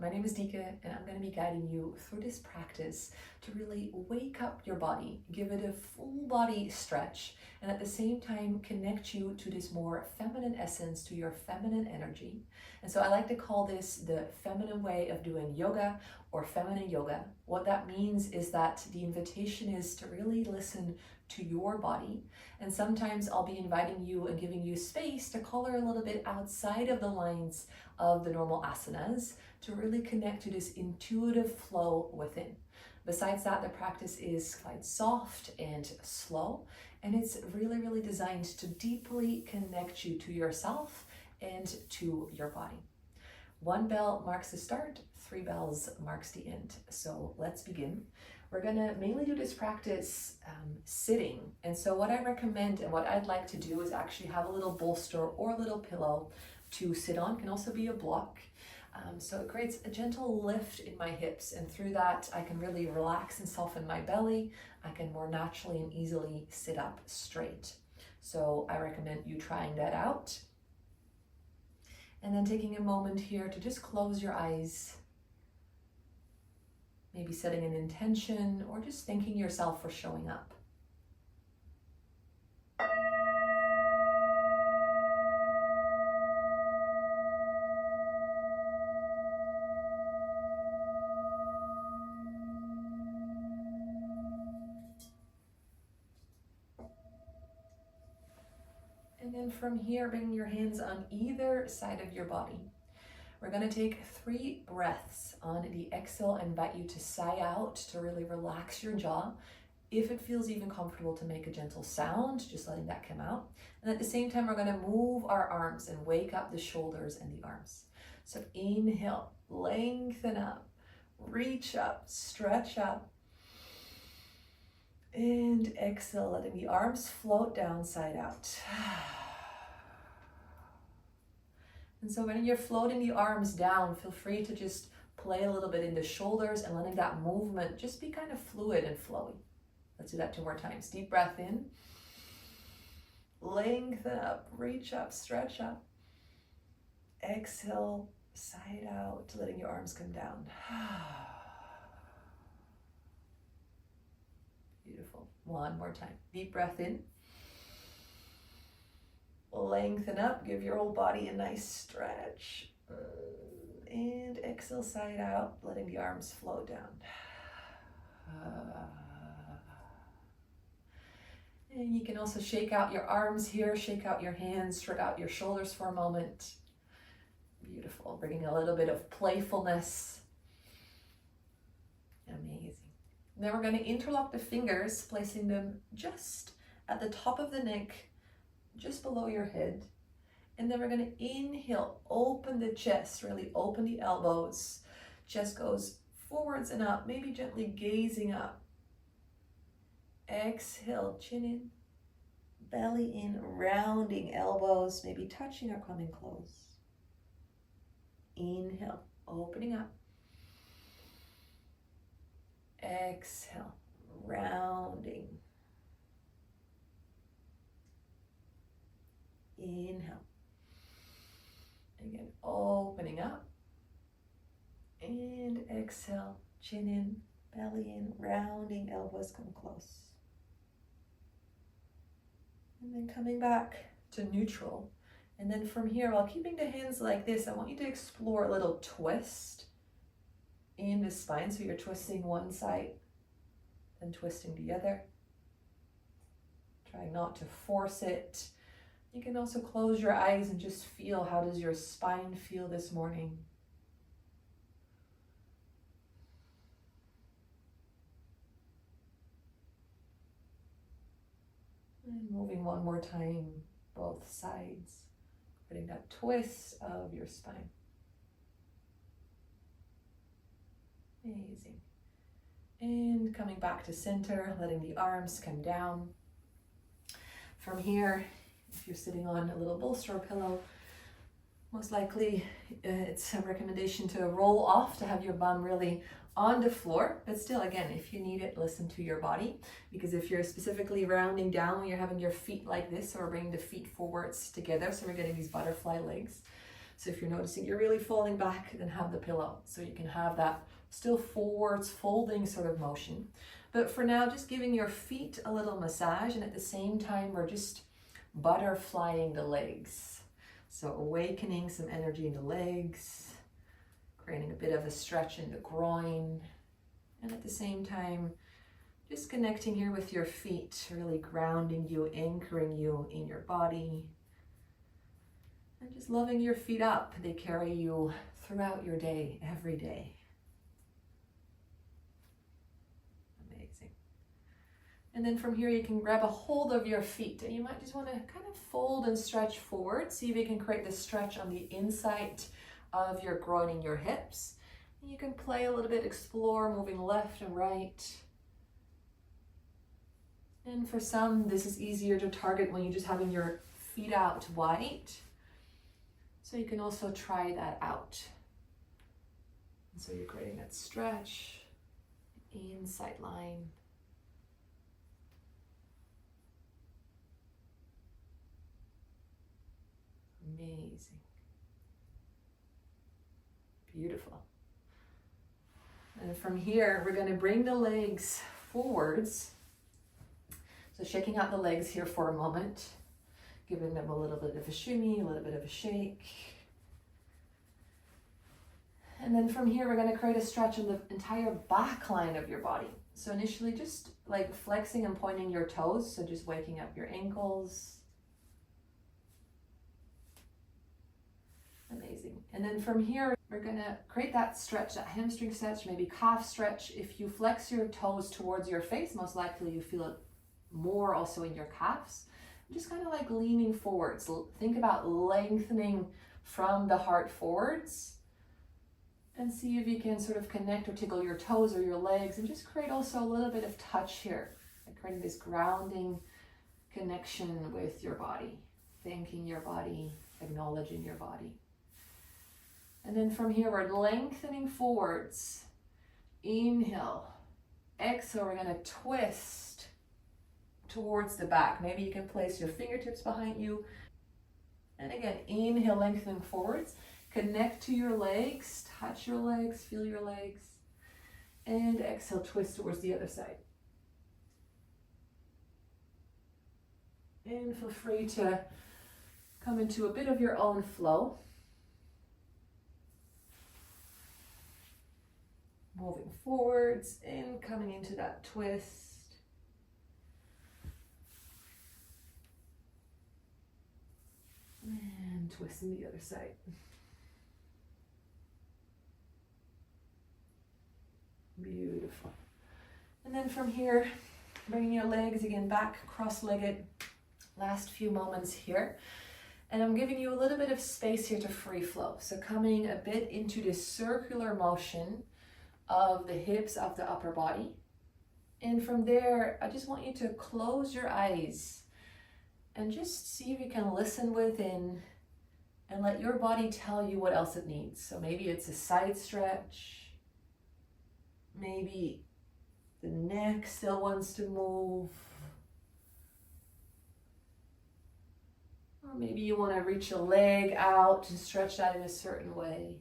My name is Dika, and I'm going to be guiding you through this practice to really wake up your body, give it a full body stretch, and at the same time connect you to this more feminine essence, to your feminine energy. And so I like to call this the feminine way of doing yoga or feminine yoga. What that means is that the invitation is to really listen to your body. And sometimes I'll be inviting you and giving you space to color a little bit outside of the lines of the normal asanas to really connect to this intuitive flow within. Besides that, the practice is quite soft and slow, and it's really, really designed to deeply connect you to yourself and to your body. 1 bell marks the start, 3 bells marks the end. So let's begin. We're gonna mainly do this practice sitting. And so what I recommend and what I'd like to do is actually have a little bolster or a little pillow to sit on. It can also be a block. So it creates a gentle lift in my hips, and through that I can really relax and soften my belly. I can more naturally and easily sit up straight. So I recommend you trying that out. And then taking a moment here to just close your eyes, maybe setting an intention or just thanking yourself for showing up. And then from here, bring your hands on either side of your body. We're going to take 3 breaths. On the exhale, I invite you to sigh out to really relax your jaw. If it feels even comfortable, to make a gentle sound, just letting that come out. And at the same time, we're going to move our arms and wake up the shoulders and the arms. So inhale, lengthen up, reach up, stretch up. And exhale, letting the arms float down, side out. And so when you're floating the arms down, feel free to just play a little bit in the shoulders and letting that movement just be kind of fluid and flowy. Let's do that 2 more times. Deep breath in. Lengthen up, reach up, stretch up. Exhale, side out, letting your arms come down. Beautiful. 1 more time. Deep breath in. Lengthen up. Give your whole body a nice stretch. And exhale, side out, letting the arms flow down. And you can also shake out your arms here, shake out your hands, spread out your shoulders for a moment. Beautiful. Bringing a little bit of playfulness. Amazing. Then we're going to interlock the fingers, placing them just at the top of the neck, just below your head. And then we're going to inhale, open the chest, really open the elbows. Chest goes forwards and up, maybe gently gazing up. Exhale, chin in, belly in, rounding elbows, maybe touching or coming close. Inhale, opening up. Exhale, rounding. Inhale. Again, opening up. And exhale, chin in, belly in, rounding, elbows come close. And then coming back to neutral. And then from here, while keeping the hands like this, I want you to explore a little twist in the spine. So you're twisting one side and twisting the other. Trying not to force it. You can also close your eyes and just feel, how does your spine feel this morning? And moving 1 more time, both sides, creating that twist of your spine. Amazing. And coming back to center, letting the arms come down. From here, if you're sitting on a little bolster or pillow, most likely it's a recommendation to roll off, to have your bum really on the floor. But still, again, if you need it, listen to your body, because if you're specifically rounding down when you're having your feet like this, so we're bringing the feet forwards together, so we're getting these butterfly legs. So if you're noticing you're really falling back, then have the pillow. So you can have that still forwards folding sort of motion. But for now, just giving your feet a little massage, and at the same time, we're just butterflying the legs. So awakening some energy in the legs, creating a bit of a stretch in the groin, and at the same time, just connecting here with your feet, really grounding you, anchoring you in your body, and just loving your feet up. They carry you throughout your day, every day. Amazing. And then from here, you can grab a hold of your feet, and you might just want to kind of fold and stretch forward. See if you can create this stretch on the inside of your groin and your hips. And you can play a little bit, explore, moving left and right. And for some, this is easier to target when you're just having your feet out wide. So you can also try that out. And so you're creating that stretch, inside line. Amazing. Beautiful. And from here, we're going to bring the legs forwards. So shaking out the legs here for a moment, giving them a little bit of a shimmy, a little bit of a shake. And then from here, we're going to create a stretch in the entire back line of your body. So initially just like flexing and pointing your toes. So just waking up your ankles. Amazing. And then from here, we're going to create that stretch, that hamstring stretch, maybe calf stretch. If you flex your toes towards your face, most likely you feel it more also in your calves. Just kind of like leaning forwards. Think about lengthening from the heart forwards, and see if you can sort of connect or tickle your toes or your legs, and just create also a little bit of touch here, like creating this grounding connection with your body, thanking your body, acknowledging your body. And then from here, we're lengthening forwards. Inhale. Exhale, we're going to twist towards the back. Maybe you can place your fingertips behind you. And again, inhale, lengthening forwards. Connect to your legs, touch your legs, feel your legs. And exhale, twist towards the other side. And feel free to come into a bit of your own flow. Moving forwards and coming into that twist. And twisting the other side. Beautiful. And then from here, bringing your legs again back, cross-legged. Last few moments here. And I'm giving you a little bit of space here to free flow. So coming a bit into this circular motion of the hips of the upper body. And from there, I just want you to close your eyes and just see if you can listen within and let your body tell you what else it needs. So maybe it's a side stretch. Maybe the neck still wants to move. Or maybe you want to reach a leg out and stretch that in a certain way.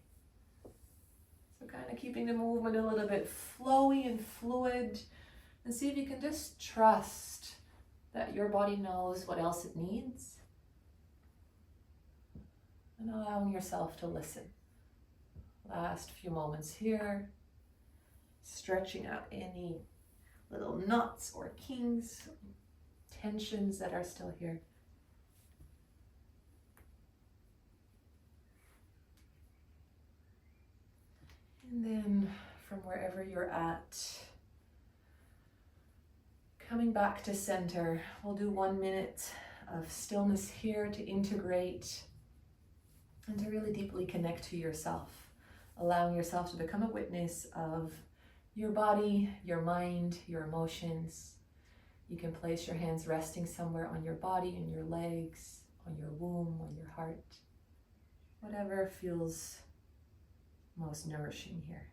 So kind of keeping the movement a little bit flowy and fluid, and see if you can just trust that your body knows what else it needs, and allowing yourself to listen. Last few moments here, stretching out any little knots or kinks, tensions that are still here. And then from wherever you're at, coming back to center, we'll do 1 minute of stillness here to integrate and to really deeply connect to yourself, allowing yourself to become a witness of your body, your mind, your emotions. You can place your hands resting somewhere on your body, on your legs, on your womb, on your heart, whatever feels most nourishing here.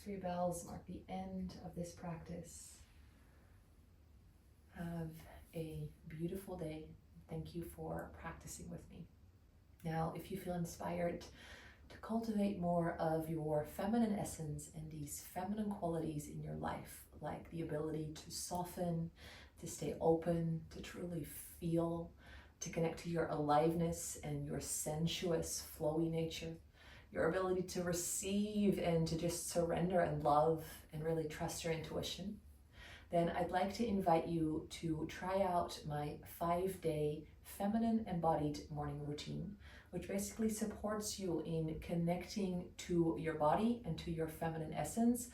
3 bells mark the end of this practice. Have a beautiful day. Thank you for practicing with me. Now, if you feel inspired to cultivate more of your feminine essence and these feminine qualities in your life, like the ability to soften, to stay open, to truly feel, to connect to your aliveness and your sensuous, flowy nature, your ability to receive and to just surrender and love and really trust your intuition, then I'd like to invite you to try out my 5-day feminine embodied morning routine, which basically supports you in connecting to your body and to your feminine essence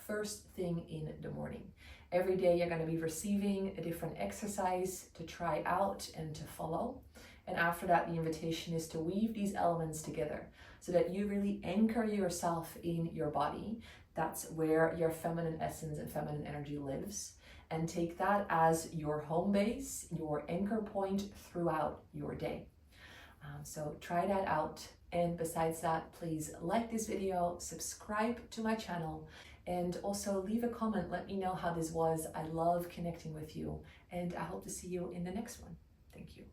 first thing in the morning. Every day you're going to be receiving a different exercise to try out and to follow. And after that, the invitation is to weave these elements together so that you really anchor yourself in your body. That's where your feminine essence and feminine energy lives. And take that as your home base, your anchor point throughout your day. So try that out. And besides that, please like this video, subscribe to my channel, and also leave a comment. Let me know how this was. I love connecting with you, and I hope to see you in the next one. Thank you.